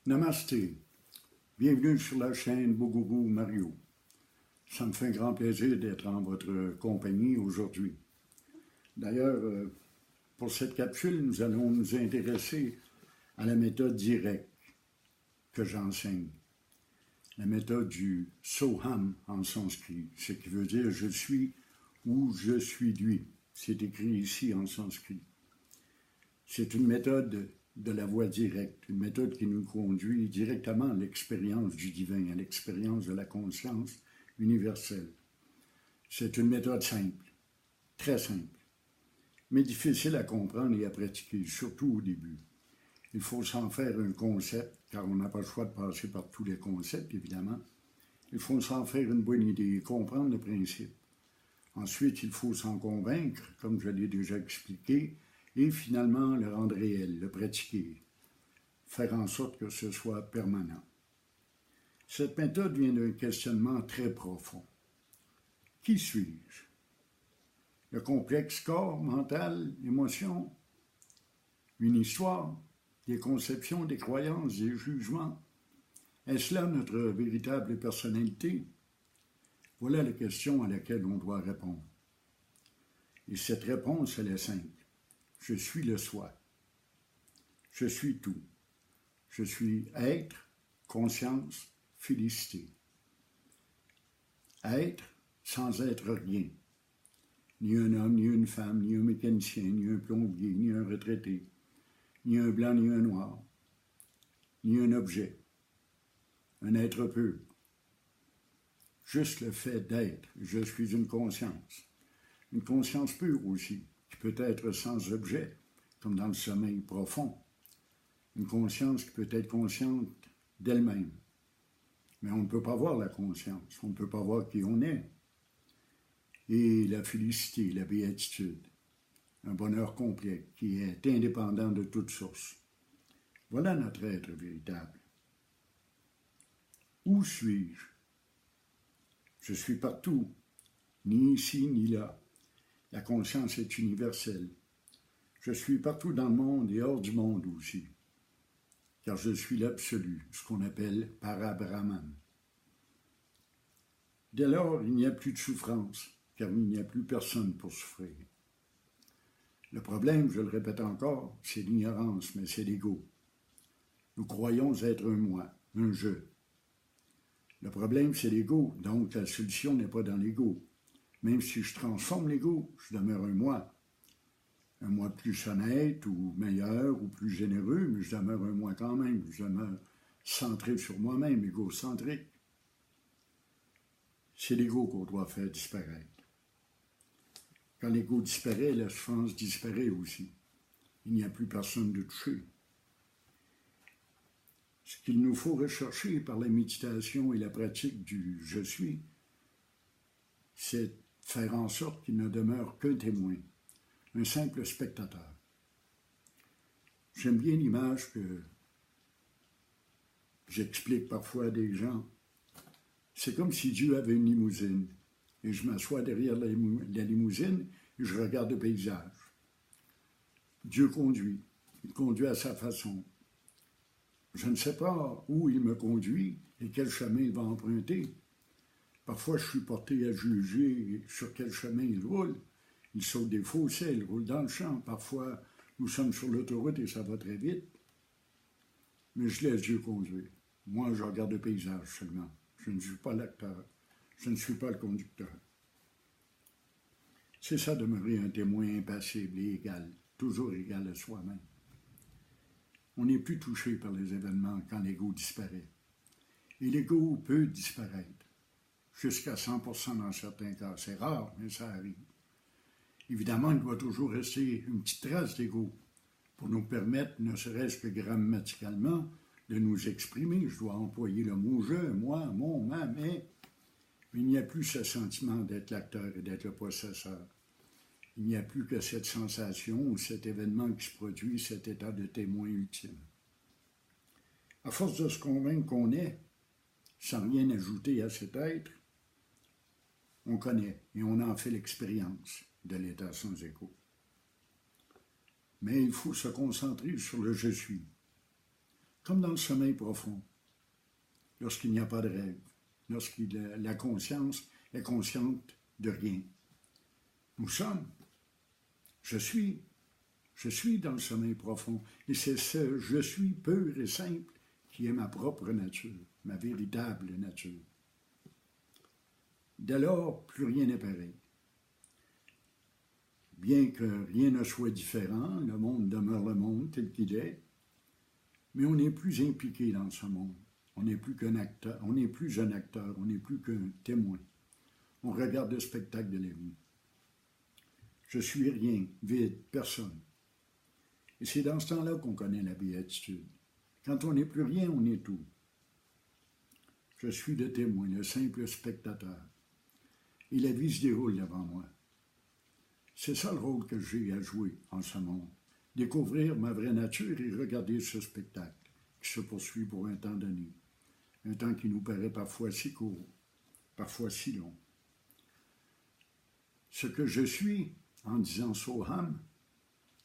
Namasté, bienvenue sur la chaîne Bougourou Mario. Ça me fait un grand plaisir d'être en votre compagnie aujourd'hui. D'ailleurs, pour cette capsule, nous allons nous intéresser à la méthode directe que j'enseigne. La méthode du Soham en sanskrit, ce qui veut dire « je suis » ou « je suis lui ». C'est écrit ici en sanskrit. C'est une méthode de la voie directe, une méthode qui nous conduit directement à l'expérience du divin, à l'expérience de la conscience universelle. C'est une méthode simple, très simple, mais difficile à comprendre et à pratiquer, surtout au début. Il faut s'en faire un concept, car on n'a pas le choix de passer par tous les concepts, évidemment. Il faut s'en faire une bonne idée et comprendre le principe. Ensuite, il faut s'en convaincre, comme je l'ai déjà expliqué, et finalement le rendre réel, le pratiquer, faire en sorte que ce soit permanent. Cette méthode vient d'un questionnement très profond. Qui suis-je? Le complexe corps, mental, émotion, une histoire, des conceptions, des croyances, des jugements. Est-ce là notre véritable personnalité? Voilà la question à laquelle on doit répondre. Et cette réponse, elle est simple. Je suis le soi. Je suis tout. Je suis être, conscience, félicité. Être sans être rien. Ni un homme, ni une femme, ni un mécanicien, ni un plombier, ni un retraité, ni un blanc, ni un noir, ni un objet. Un être pur. Juste le fait d'être. Je suis une conscience. Une conscience pure aussi, qui peut être sans objet, comme dans le sommeil profond. Une conscience qui peut être consciente d'elle-même. Mais on ne peut pas voir la conscience, on ne peut pas voir qui on est. Et la félicité, la béatitude, un bonheur complet qui est indépendant de toute source. Voilà notre être véritable. Où suis-je? Je suis partout, ni ici ni là. La conscience est universelle. Je suis partout dans le monde et hors du monde aussi, car je suis l'absolu, ce qu'on appelle Parabrahman. Dès lors, il n'y a plus de souffrance, car il n'y a plus personne pour souffrir. Le problème, je le répète encore, c'est l'ignorance, mais c'est l'ego. Nous croyons être un moi, un je. Le problème, c'est l'ego, donc la solution n'est pas dans l'ego. Même si je transforme l'ego, je demeure un moi plus honnête ou meilleur ou plus généreux, mais je demeure un moi quand même, je demeure centré sur moi-même, égocentrique. C'est l'ego qu'on doit faire disparaître. Quand l'ego disparaît, la souffrance disparaît aussi. Il n'y a plus personne de touché. Ce qu'il nous faut rechercher par la méditation et la pratique du « je suis », c'est faire en sorte qu'il ne demeure qu'un témoin, un simple spectateur. J'aime bien l'image que j'explique parfois à des gens. C'est comme si Dieu avait une limousine et je m'assois derrière la limousine et je regarde le paysage. Dieu conduit, il conduit à sa façon. Je ne sais pas où il me conduit et quel chemin il va emprunter. Parfois, je suis porté à juger sur quel chemin il roule. Il saute des fossés, il roule dans le champ. Parfois, nous sommes sur l'autoroute et ça va très vite. Mais je laisse Dieu conduire. Moi, je regarde le paysage seulement. Je ne suis pas l'acteur. Je ne suis pas le conducteur. C'est ça, demeurer un témoin impassible et égal, toujours égal à soi-même. On n'est plus touché par les événements quand l'ego disparaît. Et l'ego peut disparaître, jusqu'à 100% dans certains cas. C'est rare, mais ça arrive. Évidemment, il doit toujours rester une petite trace d'ego pour nous permettre, ne serait-ce que grammaticalement, de nous exprimer. Je dois employer le mot « je », « moi »,« mon »,« ma », mais il n'y a plus ce sentiment d'être l'acteur et d'être le possesseur. Il n'y a plus que cette sensation ou cet événement qui se produit, cet état de témoin ultime. À force de se convaincre qu'on est, sans rien ajouter à cet être, on connaît et on en fait l'expérience de l'état sans écho. Mais il faut se concentrer sur le « je suis ». comme dans le sommeil profond, lorsqu'il n'y a pas de rêve, lorsque la conscience est consciente de rien. Nous sommes, je suis dans le sommeil profond, et c'est ce je suis pur et simple qui est ma propre nature, ma véritable nature. Dès lors, plus rien n'est pareil. Bien que rien ne soit différent, le monde demeure le monde tel qu'il est, mais on n'est plus impliqué dans ce monde. On n'est plus qu'un acteur, on n'est plus un acteur, on n'est plus qu'un témoin. On regarde le spectacle de la vie. Je suis rien, vide, personne. Et c'est dans ce temps-là qu'on connaît la béatitude. Quand on n'est plus rien, on est tout. Je suis le témoin, le simple spectateur. Et la vie se déroule devant moi. C'est ça le rôle que j'ai à jouer en ce monde. Découvrir ma vraie nature et regarder ce spectacle qui se poursuit pour un temps donné. Un temps qui nous paraît parfois si court, parfois si long. Ce que je suis, en disant Soham,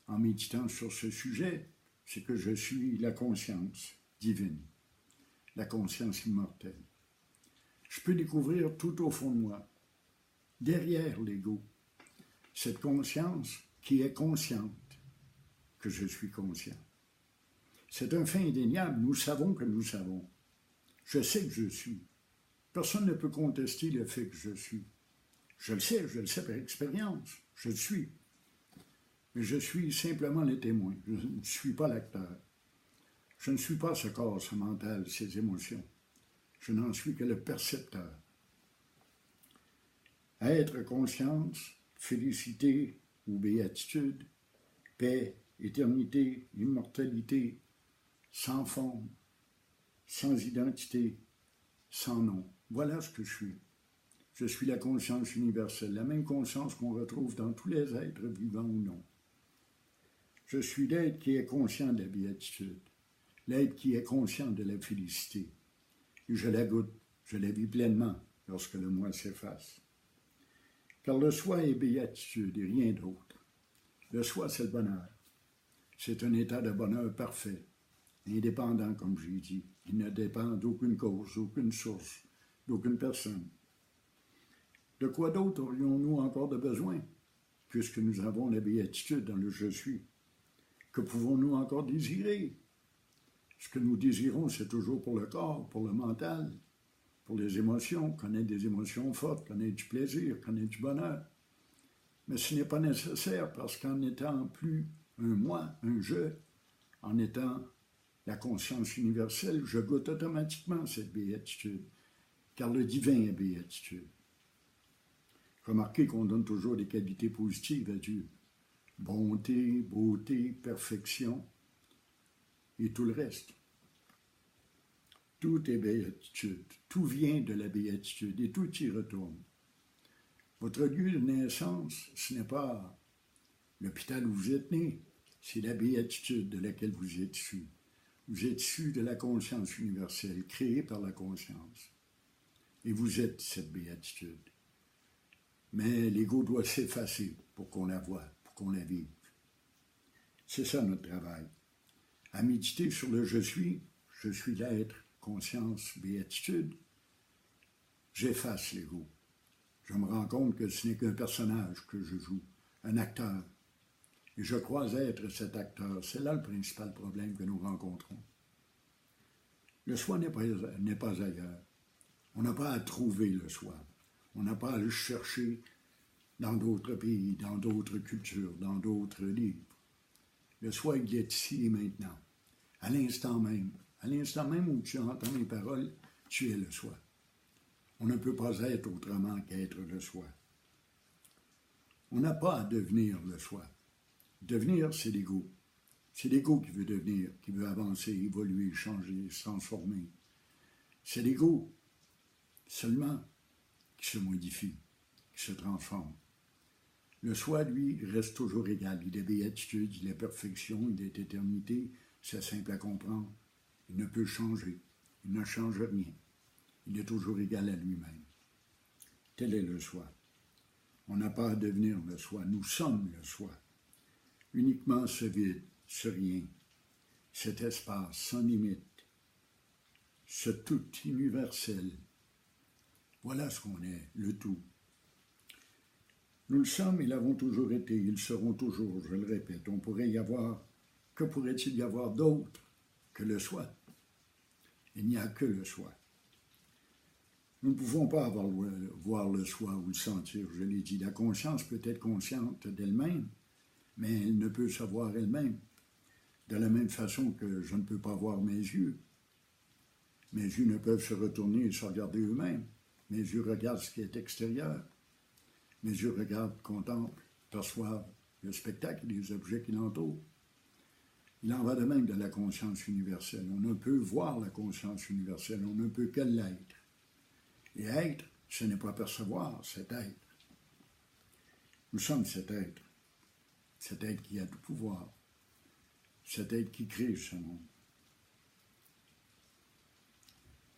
en méditant sur ce sujet, c'est que je suis la conscience divine, la conscience immortelle. Je peux découvrir tout au fond de moi, derrière l'ego, cette conscience qui est consciente que je suis conscient. C'est un fait indéniable, nous savons que nous savons. Je sais que je suis. Personne ne peut contester le fait que je suis. Je le sais par expérience, je le suis. Mais je suis simplement le témoin, je ne suis pas l'acteur. Je ne suis pas ce corps, ce mental, ces émotions. Je n'en suis que le percepteur. Être, conscience, félicité ou béatitude, paix, éternité, immortalité, sans forme, sans identité, sans nom. Voilà ce que je suis. Je suis la conscience universelle, la même conscience qu'on retrouve dans tous les êtres vivants ou non. Je suis l'être qui est conscient de la béatitude, l'être qui est conscient de la félicité. Et je la goûte, je la vis pleinement lorsque le moi s'efface. Car le soi est béatitude et rien d'autre. Le soi, c'est le bonheur. C'est un état de bonheur parfait, indépendant, comme j'ai dit. Il ne dépend d'aucune cause, d'aucune source, d'aucune personne. De quoi d'autre aurions-nous encore de besoin, puisque nous avons la béatitude dans le « je suis ». Que pouvons-nous encore désirer? Ce que nous désirons, c'est toujours pour le corps, pour le mental, pour les émotions, connaître des émotions fortes, connaître du plaisir, connaître du bonheur. Mais ce n'est pas nécessaire parce qu'en étant plus un moi, un je, en étant la conscience universelle, je goûte automatiquement cette béatitude, car le divin est béatitude. Remarquez qu'on donne toujours des qualités positives à Dieu. Bonté, beauté, perfection et tout le reste. Tout est béatitude, tout vient de la béatitude et tout y retourne. Votre lieu de naissance, ce n'est pas l'hôpital où vous êtes né, c'est la béatitude de laquelle vous êtes issu. Vous êtes issu de la conscience universelle, créée par la conscience. Et vous êtes cette béatitude. Mais l'ego doit s'effacer pour qu'on la voie, pour qu'on la vive. C'est ça notre travail. À méditer sur le je suis l'être, conscience, béatitude, j'efface l'ego. Je me rends compte que ce n'est qu'un personnage que je joue, un acteur. Et je crois être cet acteur. C'est là le principal problème que nous rencontrons. Le soi n'est pas ailleurs. On n'a pas à trouver le soi. On n'a pas à le chercher dans d'autres pays, dans d'autres cultures, dans d'autres livres. Le soi, il est ici et maintenant, à l'instant même. À l'instant même où tu entends mes paroles, tu es le soi. On ne peut pas être autrement qu'être le soi. On n'a pas à devenir le soi. Devenir, c'est l'ego. C'est l'ego qui veut devenir, qui veut avancer, évoluer, changer, se transformer. C'est l'ego seulement qui se modifie, qui se transforme. Le soi, lui, reste toujours égal. Il est béatitude, il est perfection, il est éternité. C'est simple à comprendre. Il ne peut changer. Il ne change rien. Il est toujours égal à lui-même. Tel est le soi. On n'a pas à devenir le soi. Nous sommes le soi. Uniquement ce vide, ce rien, cet espace sans limite, ce tout universel. Voilà ce qu'on est, le tout. Nous le sommes et l'avons toujours été, ils seront toujours, je le répète. Que pourrait-il y avoir d'autre que le soi? Il n'y a que le soi. Nous ne pouvons pas voir le soi ou le sentir, je l'ai dit. La conscience peut être consciente d'elle-même, mais elle ne peut se voir elle-même. De la même façon que je ne peux pas voir mes yeux. Mes yeux ne peuvent se retourner et se regarder eux-mêmes. Mes yeux regardent ce qui est extérieur. Mes yeux regardent, contemplent, perçoivent le spectacle et les objets qui l'entourent. Il en va de même de la conscience universelle. On ne peut voir la conscience universelle, on ne peut que l'être. Et être, ce n'est pas percevoir, c'est être. Nous sommes cet être qui a tout pouvoir, cet être qui crée ce monde.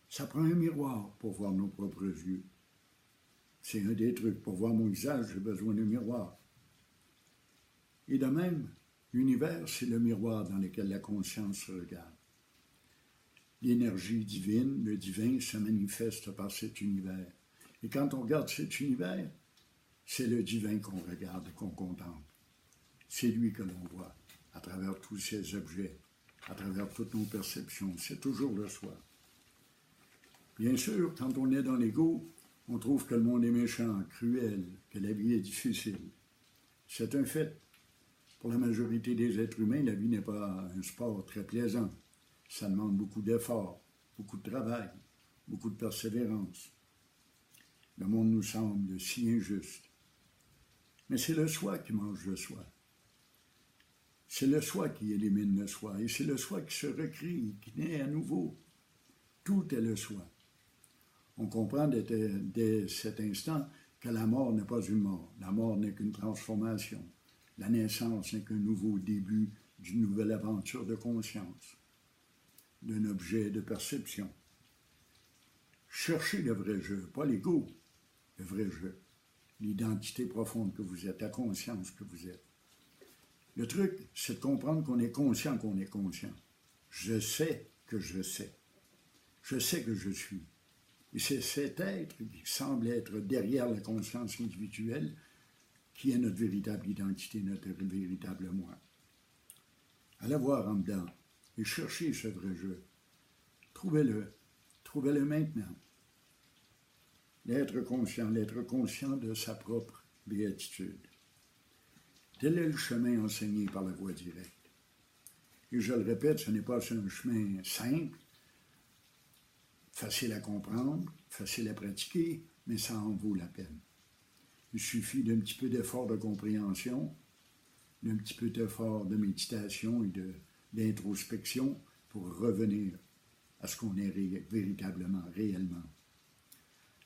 Ça prend un miroir pour voir nos propres yeux. C'est un des trucs. Pour voir mon visage, j'ai besoin d'un miroir. Et de même, l'univers, c'est le miroir dans lequel la conscience se regarde. L'énergie divine, le divin, se manifeste par cet univers. Et quand on regarde cet univers, c'est le divin qu'on regarde, qu'on contemple. C'est lui que l'on voit, à travers tous ces objets, à travers toutes nos perceptions. C'est toujours le soi. Bien sûr, quand on est dans l'ego, on trouve que le monde est méchant, cruel, que la vie est difficile. C'est un fait. Pour la majorité des êtres humains, la vie n'est pas un sport très plaisant. Ça demande beaucoup d'efforts, beaucoup de travail, beaucoup de persévérance. Le monde nous semble si injuste. Mais c'est le soi qui mange le soi. C'est le soi qui élimine le soi. Et c'est le soi qui se recrée, qui naît à nouveau. Tout est le soi. On comprend dès cet instant que la mort n'est pas une mort. La mort n'est qu'une transformation. La naissance n'est qu'un nouveau début d'une nouvelle aventure de conscience, d'un objet de perception. Cherchez le vrai jeu, pas l'ego, le vrai jeu, l'identité profonde que vous êtes, la conscience que vous êtes. Le truc, c'est de comprendre qu'on est conscient qu'on est conscient. Je sais que je sais. Je sais que je suis. Et c'est cet être qui semble être derrière la conscience individuelle qui est notre véritable identité, notre véritable moi. Allez voir en dedans et cherchez ce vrai jeu. Trouvez-le maintenant. L'être conscient de sa propre béatitude. Tel est le chemin enseigné par la voie directe. Et je le répète, ce n'est pas un chemin simple, facile à comprendre, facile à pratiquer, mais ça en vaut la peine. Il suffit d'un petit peu d'effort de compréhension, d'un petit peu d'effort de méditation et d'introspection pour revenir à ce qu'on est véritablement, réellement.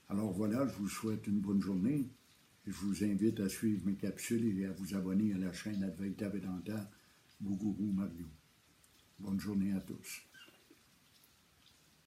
Alors voilà, je vous souhaite une bonne journée et je vous invite à suivre mes capsules et à vous abonner à la chaîne Advaita Vedanta Guru Mario. Bonne journée à tous.